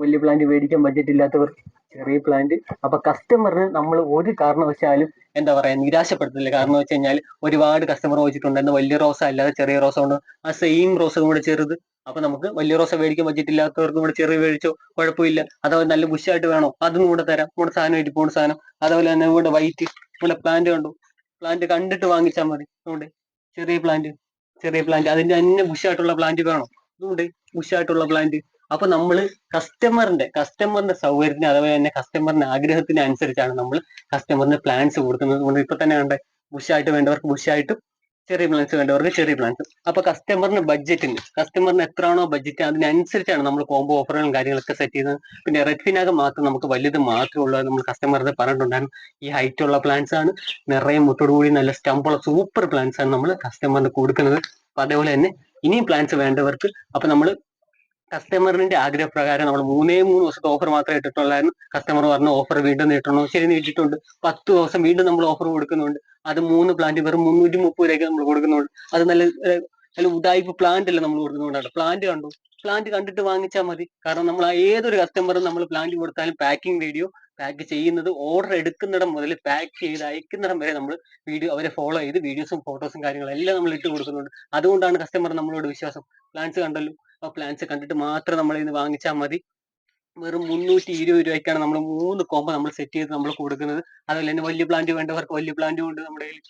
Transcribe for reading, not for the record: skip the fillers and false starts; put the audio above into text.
വലിയ പ്ലാന്റ് മേടിക്കാൻ ബഡ്ജറ്റ് ഇല്ലാത്തവർ ചെറിയ പ്ലാന്റ്. അപ്പൊ കസ്റ്റമറിന് നമ്മൾ ഒരു കാരണവശാലും എന്താ പറയാ നിരാശപ്പെടുത്തില്ല. കാരണം വെച്ച് കഴിഞ്ഞാൽ ഒരുപാട് കസ്റ്റമർ ചോദിച്ചിട്ടുണ്ടായിരുന്നു വലിയ റോസ അല്ലാതെ ചെറിയ റോസ കൊണ്ട് ആ സെയിം റോസ കൂടെ ചെറുത്. അപ്പൊ നമുക്ക് വലിയ റോസ മേടിക്കാൻ ബഡ്ജറ്റ് ഇല്ലാത്തവർക്ക് കൂടെ ചെറിയ മേടിച്ചോ കുഴപ്പമില്ല. അഥവാ നല്ല ബുഷായിട്ട് വേണോ അതും കൂടെ തരാം. നമ്മുടെ സാധനം ഇരിപ്പുണ്ട് സാധനം. അതുപോലെ തന്നെ ഇവിടെ വൈറ്റ് ഇവിടെ പ്ലാന്റ് കണ്ടു. പ്ലാന്റ് കണ്ടിട്ട് വാങ്ങിച്ചാൽ മതി. അതുകൊണ്ട് ചെറിയ പ്ലാന്റ് അതിന്റെ തന്നെ ബുഷായിട്ടുള്ള പ്ലാന്റ് വേണോ അതുകൊണ്ട് ബുഷായിട്ടുള്ള പ്ലാന്റ്. അപ്പൊ നമ്മള് കസ്റ്റമറിന്റെ സൗകര്യത്തിന് അതുപോലെ തന്നെ കസ്റ്റമറിന്റെ ആഗ്രഹത്തിന് അനുസരിച്ചാണ് നമ്മൾ കസ്റ്റമറിന് പ്ലാൻസ് കൊടുക്കുന്നത്. കൊണ്ട് ഇപ്പൊ തന്നെ കണ്ടേ ബുഷായിട്ട് വേണ്ടവർക്ക് ബുഷായിട്ടും ചെറിയ പ്ലാൻസ് വേണ്ടവർക്ക് ചെറിയ പ്ലാൻസ്. അപ്പൊ കസ്റ്റമറിന് എത്രയാണോ ബഡ്ജറ്റ് അതിനനുസരിച്ചാണ് നമ്മൾ കോംബോ ഓഫറുകളും കാര്യങ്ങളൊക്കെ സെറ്റ് ചെയ്യുന്നത്. പിന്നെ റെഡ്ഫിനകം മാത്രം നമുക്ക് വലുത് മാത്രമേ ഉള്ളൂ. നമ്മൾ കസ്റ്റമറിന് പറഞ്ഞിട്ടുണ്ടായിരുന്നു ഈ ഹൈറ്റ് ഉള്ള പ്ലാൻസ് ആണ്, നിറയെ മുട്ടോടുകൂടി നല്ല സ്റ്റമ്പുള്ള സൂപ്പർ പ്ലാൻസ് ആണ് നമ്മൾ കസ്റ്റമറിന് കൊടുക്കുന്നത്. അപ്പൊ അതേപോലെ തന്നെ ഇനിയും പ്ലാൻസ് വേണ്ടവർക്ക് അപ്പൊ നമ്മൾ കസ്റ്റമറിന്റെ ആഗ്രഹപ്രകാരം നമ്മൾ 3 ദിവസത്തെ ഓഫർ മാത്രമേ ഇട്ടിട്ടുള്ളായിരുന്നു. കസ്റ്റമർ പറഞ്ഞു ഓഫർ വീണ്ടും നീട്ടണോ, ശരി നീട്ടിട്ടുണ്ട്. 10 ദിവസം വീണ്ടും നമ്മൾ ഓഫർ കൊടുക്കുന്നുണ്ട്. അത് 3 പ്ലാന്റ് വെറും 330 രൂപയ്ക്ക് നമ്മൾ കൊടുക്കുന്നുണ്ട്. അത് നല്ല ഉടായ്പ പ്ലാന്റ് അല്ല നമ്മൾ കൊടുക്കുന്നുണ്ട്. പ്ലാന്റ് കണ്ടു, പ്ലാന്റ് കണ്ടിട്ട് വാങ്ങിച്ചാൽ മതി. കാരണം നമ്മൾ ഏതൊരു കസ്റ്റമറും നമ്മൾ പ്ലാന്റ് കൊടുത്താലും പാക്കിംഗ് വീഡിയോ പാക്ക് ചെയ്യുന്നത് ഓർഡർ എടുക്കുന്നിടം മുതൽ പാക്ക് ചെയ്ത് അയക്കുന്നിടം വരെ നമ്മൾ വീഡിയോ അവരെ ഫോളോ ചെയ്ത് വീഡിയോസും ഫോട്ടോസും കാര്യങ്ങളും എല്ലാം നമ്മൾ ഇട്ട് കൊടുക്കുന്നുണ്ട്. അതുകൊണ്ടാണ് കസ്റ്റമർ നമ്മളോട് വിശ്വാസം. പ്ലാൻസ് കണ്ടല്ലോ, ആ പ്ലാൻസ് കണ്ടിട്ട് മാത്രം നമ്മൾ ഇന്ന് വാങ്ങിച്ചാൽ മതി. വെറും 320 രൂപയ്ക്കാണ് നമ്മൾ 3 കോംബോ നമ്മൾ സെറ്റ് ചെയ്ത് നമ്മൾ കൊടുക്കുന്നത്. അതുപോലെ തന്നെ വലിയ പ്ലാന്റ് വേണ്ടവർക്ക് വലിയ പ്ലാന്റും ഉണ്ട് നമ്മുടെ കയ്യിൽ.